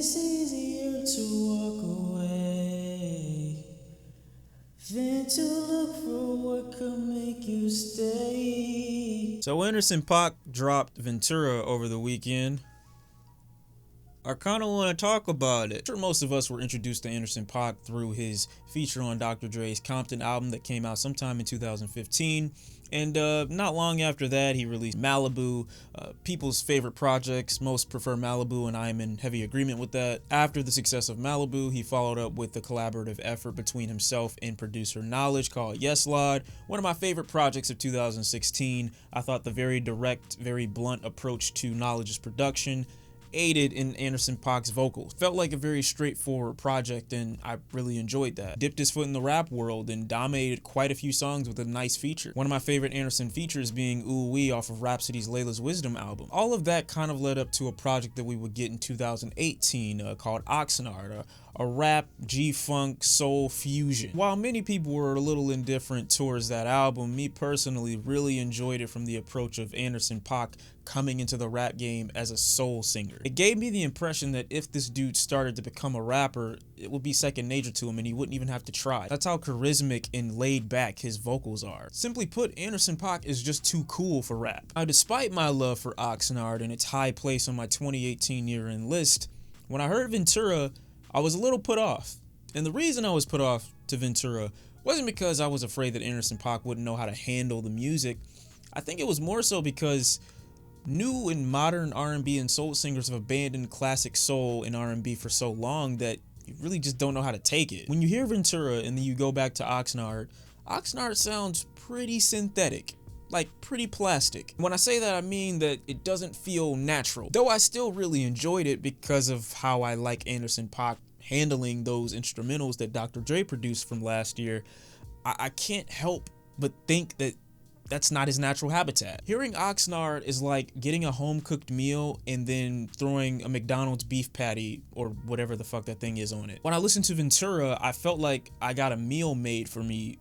it's easier to walk away than to look for what could make you stay. So Anderson .Paak dropped Ventura over the weekend. I kind of want to talk about it. I'm sure most of us were introduced to Anderson .Paak through his feature on Dr. Dre's Compton album that came out sometime in 2015. And not long after that, he released Malibu, people's favorite projects. Most prefer Malibu, and I am in heavy agreement with that. After the success of Malibu, he followed up with the collaborative effort between himself and producer Knowledge called Yes Lord, one of my favorite projects of 2016. I thought the very direct, very blunt approach to Knowledge's production aided in Anderson .Paak's vocals. Felt like a very straightforward project, and I really enjoyed that. Dipped his foot in the rap world and dominated quite a few songs with a nice feature. One of my favorite Anderson features being Ooh Wee off of Rhapsody's Layla's Wisdom album. All of that kind of led up to a project that we would get in 2018 called Oxnard, a rap, G-funk, soul fusion. While many people were a little indifferent towards that album, me personally really enjoyed it from the approach of Anderson .Paak coming into the rap game as a soul singer. It gave me the impression that if this dude started to become a rapper, it would be second nature to him and he wouldn't even have to try. That's how charismatic and laid back his vocals are. Simply put, Anderson .Paak is just too cool for rap. Now, despite my love for Oxnard and its high place on my 2018 year-end list, when I heard Ventura, I was a little put off. And the reason I was put off to Ventura wasn't because I was afraid that Anderson .Paak wouldn't know how to handle the music. I think it was more so because new and modern R&B and soul singers have abandoned classic soul and R&B for so long that you really just don't know how to take it. When you hear Ventura and then you go back to Oxnard, Oxnard sounds pretty synthetic. Like pretty plastic. When I say that, I mean that it doesn't feel natural. Though I still really enjoyed it because of how I like Anderson .Paak handling those instrumentals that Dr. Dre produced from last year, I can't help but think that that's not his natural habitat. Hearing Oxnard is like getting a home-cooked meal and then throwing a McDonald's beef patty or whatever the fuck that thing is on it. When I listened to Ventura, I felt like I got a meal made for me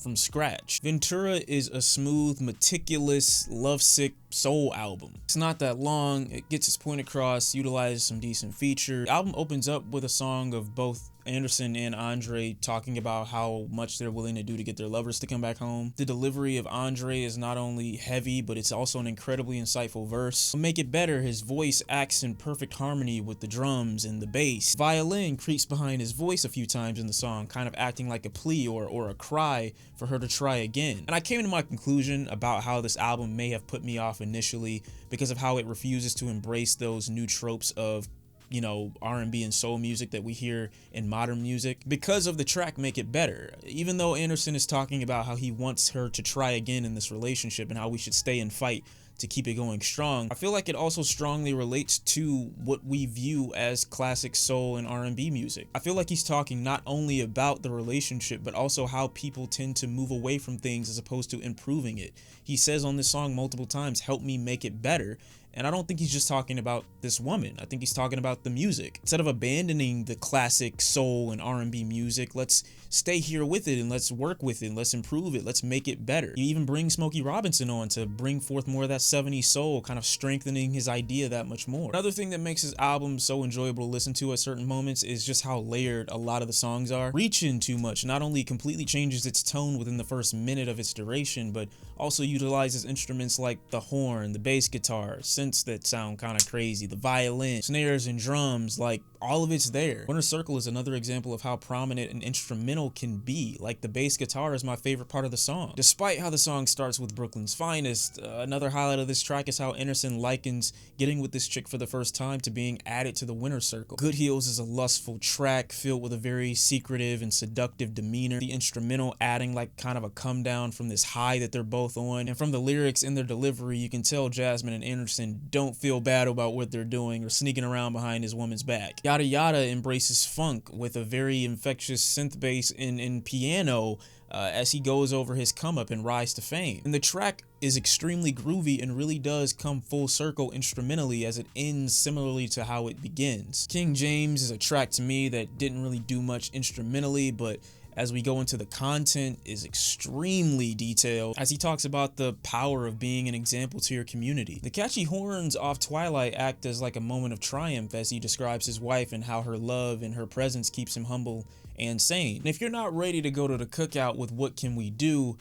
from scratch. Ventura is a smooth, meticulous, lovesick soul album. It's not that long, it gets its point across, utilizes some decent features. The album opens up with a song of both Anderson and André talking about how much they're willing to do to get their lovers to come back home. The delivery of André is not only heavy, but it's also an incredibly insightful verse. To make it better, his voice acts in perfect harmony with the drums and the bass. Violin creeps behind his voice a few times in the song, kind of acting like a plea or a cry for her to try again. And I came to my conclusion about how this album may have put me off initially because of how it refuses to embrace those new tropes of, you know, R&B and soul music that we hear in modern music. Because of the track Make It Better, even though Anderson is talking about how he wants her to try again in this relationship and how we should stay and fight to keep it going strong, I feel like it also strongly relates to what we view as classic soul and R&B music. I feel like he's talking not only about the relationship, but also how people tend to move away from things as opposed to improving it. He says on this song multiple times, "Help me make it better." And I don't think he's just talking about this woman. I think he's talking about the music. Instead of abandoning the classic soul and R&B music, let's stay here with it and let's work with it and let's improve it. Let's make it better. You even bring Smokey Robinson on to bring forth more of that 70s soul, kind of strengthening his idea that much more. Another thing that makes his album so enjoyable to listen to at certain moments is just how layered a lot of the songs are. Reachin Too Much not only completely changes its tone within the first minute of its duration, but also utilizes instruments like the horn, the bass guitar, synths that sound kind of crazy, the violin, snares and drums, like all of it's there. Winter Circle is another example of how prominent an instrumental can be. Like the bass guitar is my favorite part of the song. Despite how the song starts with Brooklyn's Finest, another highlight of this track is how Anderson likens getting with this chick for the first time to being added to the Winter Circle. Good Heels is a lustful track filled with a very secretive and seductive demeanor. The instrumental adding like kind of a come down from this high that they're both on. And from the lyrics and their delivery, you can tell Jazmine and Anderson don't feel bad about what they're doing or sneaking around behind his woman's back. Yada Yada embraces funk with a very infectious synth bass and piano as he goes over his come up and rise to fame. And the track is extremely groovy and really does come full circle instrumentally as it ends similarly to how it begins. King James is a track to me that didn't really do much instrumentally, but as we go into the content is extremely detailed, as he talks about the power of being an example to your community. The catchy horns off Twilight act as like a moment of triumph as he describes his wife and how her love and her presence keeps him humble and sane. And if you're not ready to go to the cookout with What Can We Do,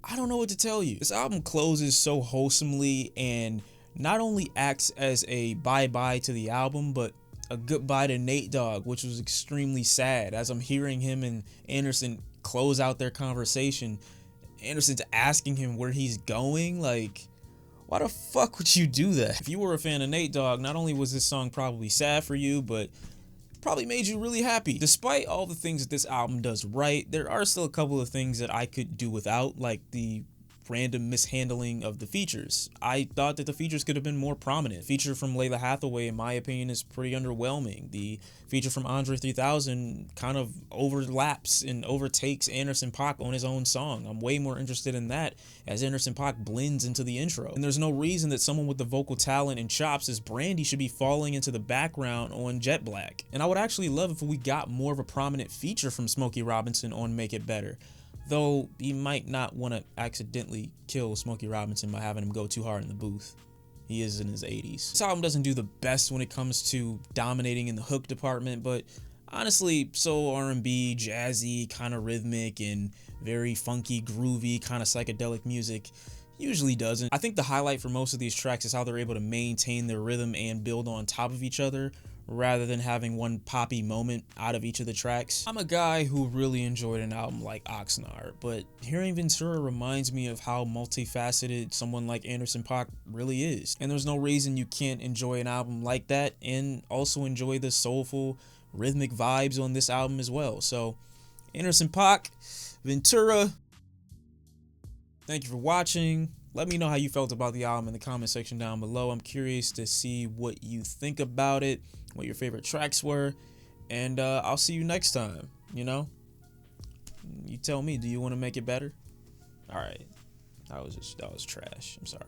I don't know what to tell you. This album closes so wholesomely and not only acts as a bye-bye to the album, but a goodbye to Nate Dogg, which was extremely sad. As I'm hearing him and Anderson close out their conversation, Anderson's asking him where he's going. Like, why the fuck would you do that? If you were a fan of Nate Dogg, not only was this song probably sad for you, but probably made you really happy. Despite all the things that this album does right, there are still a couple of things that I could do without, like the random mishandling of the features. I thought that the features could have been more prominent. Feature from Lalah Hathaway, in my opinion, is pretty underwhelming. The feature from André 3000 kind of overlaps and overtakes Anderson .Paak on his own song. I'm way more interested in that as Anderson .Paak blends into the intro. And there's no reason that someone with the vocal talent and chops as Brandy should be falling into the background on Jet Black. And I would actually love if we got more of a prominent feature from Smokey Robinson on Make It Better. Though he might not want to accidentally kill Smokey Robinson by having him go too hard in the booth. He is in his 80s. This album doesn't do the best when it comes to dominating in the hook department, but honestly, so R&B, jazzy, kind of rhythmic, and very funky, groovy, kind of psychedelic music usually doesn't. I think the highlight for most of these tracks is how they're able to maintain their rhythm and build on top of each other, rather than having one poppy moment out of each of the tracks. I'm a guy who really enjoyed an album like Oxnard, but hearing Ventura reminds me of how multifaceted someone like Anderson .Paak really is. And there's no reason you can't enjoy an album like that and also enjoy the soulful, rhythmic vibes on this album as well. So, Anderson .Paak, Ventura, thank you for watching. Let me know how you felt about the album in the comment section down below. I'm curious to see what you think about it, what your favorite tracks were, and I'll see you next time. You know, you tell me, do you want to make it better? All right, that was trash. I'm sorry.